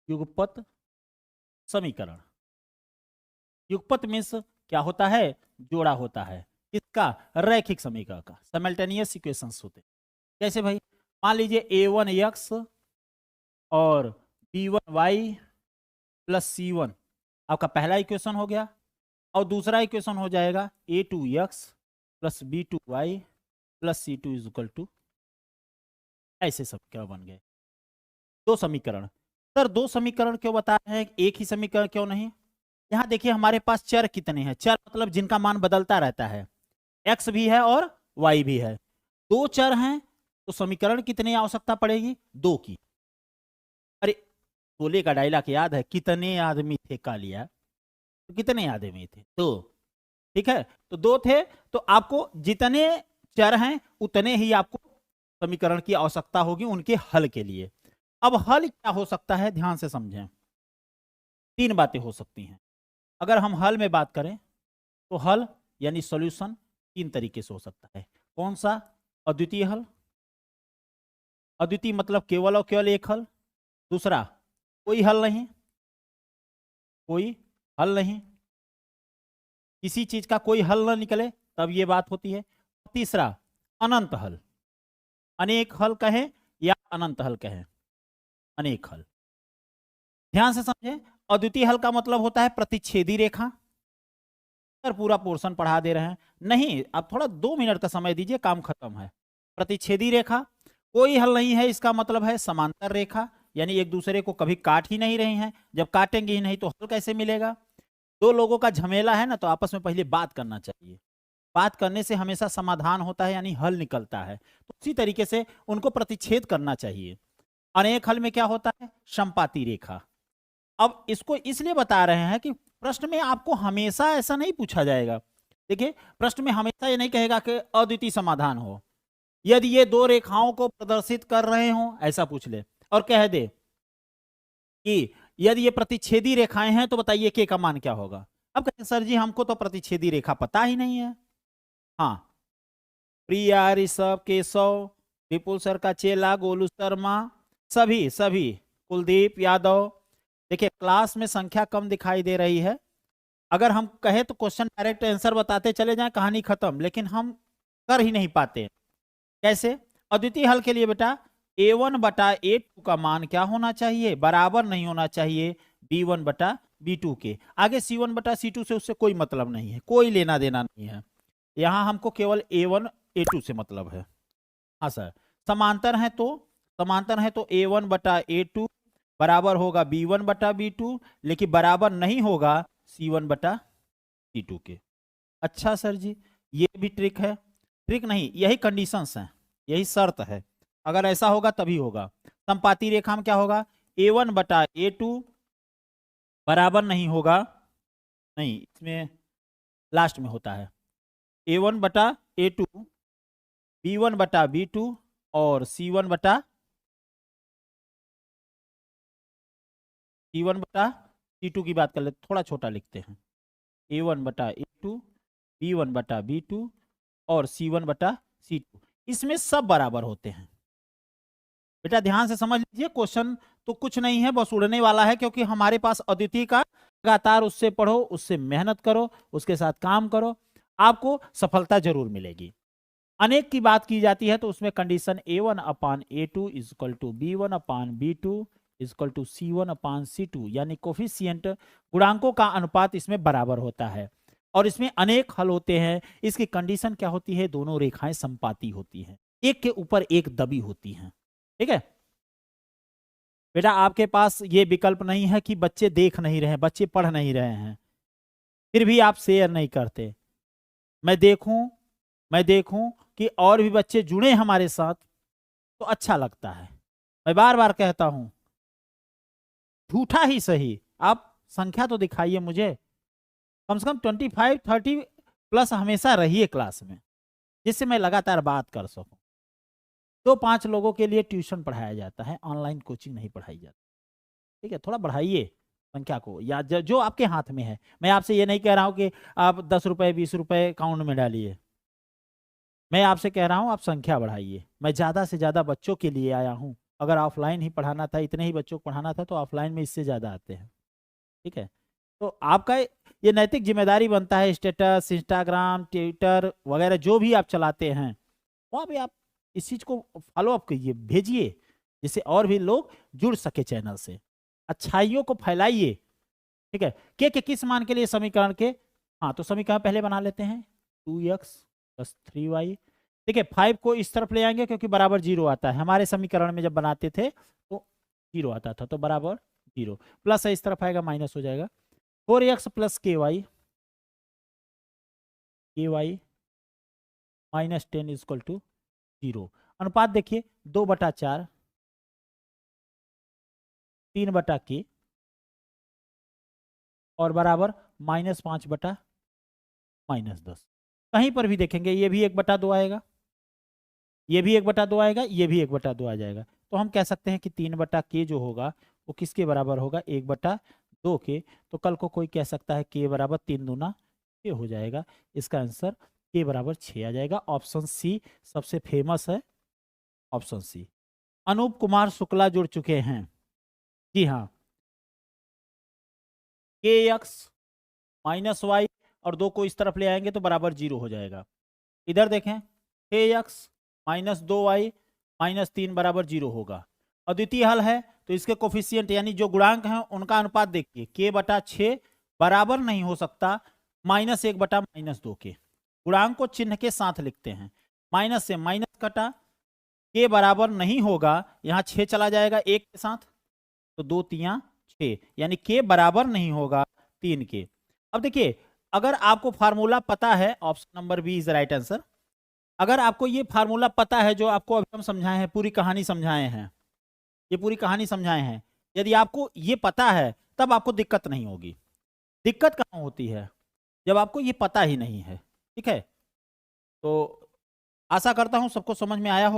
युगपत समीकरण। युगपत मीन्स क्या होता है? जोड़ा होता है। किसका? रैखिक समीकरण का। साइमल्टेनियस इक्वेशंस होते हैं। कैसे भाई? मान लीजिए a1x और b1y प्लस c1 आपका पहला इक्वेशन हो गया, और दूसरा इक्वेशन हो जाएगा a2x plus b2y plus c2 is equal to, ऐसे समीकरण बन गए। दो समीकरण। सर दो समीकरण क्यों बता रहे हैं, एक ही समीकरण क्यों नहीं? यहां देखिए हमारे पास चर कितने हैं? चर मतलब जिनका मान बदलता रहता है, x भी है और y भी है। दो चर हैं तो समीकरण कितने आवश्यकता पड़ेगी? दो की। अरे शोले का डायलॉग याद है, कितने आदमी थे कालिया? तो कितने आदमी थे? दो। ठीक है, तो दो थे, तो आपको जितने चर हैं उतने ही आपको समीकरण की आवश्यकता होगी उनके हल के लिए। अब हल क्या हो सकता है, ध्यान से समझें। तीन बातें हो सकती हैं। अगर हम हल में बात करें तो हल यानी सॉल्यूशन तीन तरीके से हो सकता है। कौन सा? अद्वितीय हल। अद्वितीय मतलब केवल और केवल एक हल। दूसरा, कोई हल नहीं, कोई हल नहीं, किसी चीज का कोई हल ना निकले तब ये बात होती है। तीसरा, अनंत हल। अनेक हल कहें या अनंत हल कहें, अनेक हल। ध्यान से समझें, अद्वितीय हल का मतलब होता है प्रतिच्छेदी रेखा। सर पूरा पोर्शन पढ़ा दे रहे हैं, नहीं अब थोड़ा 2 मिनट का समय दीजिए, काम खत्म है। प्रतिच्छेदी रेखा, कोई हल नहीं है इसका मतलब है समांतर रेखा, यानी एक दूसरे को कभी काट ही नहीं रही हैं। जब काटेंगे ही नहीं तो हल कैसे मिलेगा? दो लोगों का झमेला है ना, तो आपस में पहले बात करना चाहिए। बात करने से हमेशा समाधान होता है, यानी हल निकलता है। तो उसी तरीके से उनको प्रतिच्छेद करना चाहिए। अनेक हल में क्या होता है? समपाती रेखा। अब इसको इसलिए बता रहे हैं कि प्रश्न में आपको हमेशा ऐसा नहीं पूछा जाएगा। देखिए प्रश्न में हमेशा ये नहीं कहेगा कि अद्वितीय समाधान हो। यदि ये दो रेखाओं को प्रदर्शित कर रहे हो ऐसा पूछ ले, और कह दे कि यदि ये प्रतिच्छेदी रेखाएं हैं तो बताइए के का मान क्या होगा। अब कहते सर जी हमको तो प्रतिच्छेदी रेखा पता ही नहीं है। हाँ, प्रिया, ऋषभ, केशव, विपुल सर का चेला गोलू शर्मा, सभी सभी, कुलदीप यादव। देखिए क्लास में संख्या कम दिखाई दे रही है। अगर हम कहे तो क्वेश्चन डायरेक्ट आंसर बताते चले जाएं, कहानी खत्म, लेकिन हम कर ही नहीं पाते। कैसे? अद्वितीय हल के लिए बेटा a1 बटा a2 का मान क्या होना चाहिए? बराबर नहीं होना चाहिए b1 बटा b2 के। आगे c1 बटा c2 से उससे कोई मतलब नहीं है, कोई लेना देना नहीं है। यहां हमको केवल a1 a2 से मतलब है। हाँ सर, समांतर है तो a1 बटा a2 बराबर होगा b1 बटा b2, लेकिन बराबर नहीं होगा c1 बटा c2 के। अच्छा सर जी, ये भी ट्रिक है? ट्रिक नहीं, यही कंडीशंस हैं, यही शर्त है। अगर ऐसा होगा तभी होगा। समपाती रेखा में क्या होगा? a1 बटा a2 बराबर नहीं होगा, नहीं इसमें लास्ट में होता है a1 बटा a2 b1 बटा b2 और c1 बटा c2 की बात कर ले, थोड़ा छोटा लिखते हैं। a1 बटा a2 b1 बटा b2 और c1 बटा c2, इसमें सब बराबर होते हैं। बेटा ध्यान से समझ लीजिए, क्वेश्चन तो कुछ नहीं है, बस उड़ने वाला है, क्योंकि हमारे पास अद्वितीय का लगातार उससे पढ़ो, उससे मेहनत करो, उसके साथ काम करो, आपको सफलता जरूर मिलेगी। अनेक की बात की जाती है तो उसमें condition a1 upon a2 is equal to b1 upon b2 is equal to c1 upon c2, यानी कोफिशिएंट गुणांकों का अनुपात इसमें बराबर होता है। और इसमें अनेक हल होते हैं। इसकी कंडीशन क्या होती है? दोनों रेखाएं समपाती होती हैं, एक के ऊपर एक दबी होती हैं। ठीक है बेटा, आपके पास ये विकल्प नहीं है कि बच्चे देख नहीं रहे हैं, बच्चे पढ़ नहीं रहे हैं, फिर भी आप शेयर नहीं करते। मैं देखूं कि और भी बच्चे जुड़े हमारे साथ तो अच्छा लगता है। मैं बार बार कहता हूं, झूठा ही सही आप संख्या तो दिखाइए मुझे, कम से कम 25-30 प्लस हमेशा रहिए क्लास में, जिससे मैं लगातार बात कर सकूं। 2-5 लोगों के लिए ट्यूशन पढ़ाया जाता है, ऑनलाइन कोचिंग नहीं पढ़ाई जाती। ठीक है, थोड़ा बढ़ाइए संख्या को, या जो आपके हाथ में है। मैं आपसे ये नहीं कह रहा हूं कि आप 10 रुपए 20 रुपए अकाउंट में डालिए, मैं आपसे कह रहा हूं आप संख्या बढ़ाइए। मैं ज्यादा से ज्यादा बच्चों के लिए आया हूं, अगर ऑफलाइन ही पढ़ाना था, इतने ही बच्चों को पढ़ाना था, तो ऑफलाइन में इससे ज़्यादा आते हैं। ठीक है, तो आपका ये नैतिक जिम्मेदारी बनता है, स्टेटस, इंस्टाग्राम, ट्विटर वगैरह जो भी आप चलाते हैं वहाँ पे आप इस चीज़ को फॉलो अप कीजिए, भेजिए, जिससे और भी लोग जुड़ सके चैनल से, अच्छाइयों को फैलाइए। ठीक है, के किस मान के लिए समीकरण के, हाँ तो समीकरण पहले बना लेते हैं, 2x + 3y। ठीक है, 5 को इस तरफ ले आएंगे क्योंकि बराबर 0 आता है, हमारे समीकरण में जब बनाते थे तो 0 आता था, तो बराबर 0, प्लस है इस तरफ आएगा माइनस हो जाएगा, 4x + ky, -10 = 0। अनुपात देखिए 2/4, 3/k और बराबर -5/-10। कहीं पर भी देखेंगे ये भी 1/2 आएगा, ये भी 1/2 आएगा, ये भी 1/2 आ जाएगा, तो हम कह सकते हैं कि 3/k जो होगा वो किसके बराबर होगा, 1/2 के। तो कल को कोई कह सकता है k बराबर 3 दूना k हो जाएगा, इसका आंसर k बराबर 6 आ जाएगा। ऑप्शन सी सबसे फेमस है, ऑप्शन सी। अनूप कुमार शुक्ला जुड़ चुके हैं, जी हाँ, kx -y और 2 को इस तरफ ले आएंगे तो बराबर 0 हो जाएगा। इधर देखें, kx -2y -3 बराबर 0 होगा। अद्वितीय हल है तो इसके कोफिशिएंट यानी जो गुणांक हैं उनका अनुपात देखिए, k/6 बराबर नहीं हो सकता -1/-2 के। गुणांक को चिन्ह के साथ लिखते हैं, माइनस से माइनस कटा, k बराबर नहीं होगा, यहाँ 6 चला जाएगा 1 के साथ, तो 2 तियां 6, यानी k बराबर नहीं होगा 3 के। अब देखिए, अगर आपको फार्मूला पता है, option number B is right answer. अगर आपको ये फार्मूला पता है जो आपको अभी हम समझाए हैं, पूरी कहानी समझाए हैं, ये पूरी कहानी समझाए हैं, यदि आपको ये पता है तब आपको दिक्कत नहीं होगी। दिक्कत कहाँ होती है, जब आपको ये पता ही नहीं है। ठीक है, तो आशा करता हूं सबको समझ में आया होगा।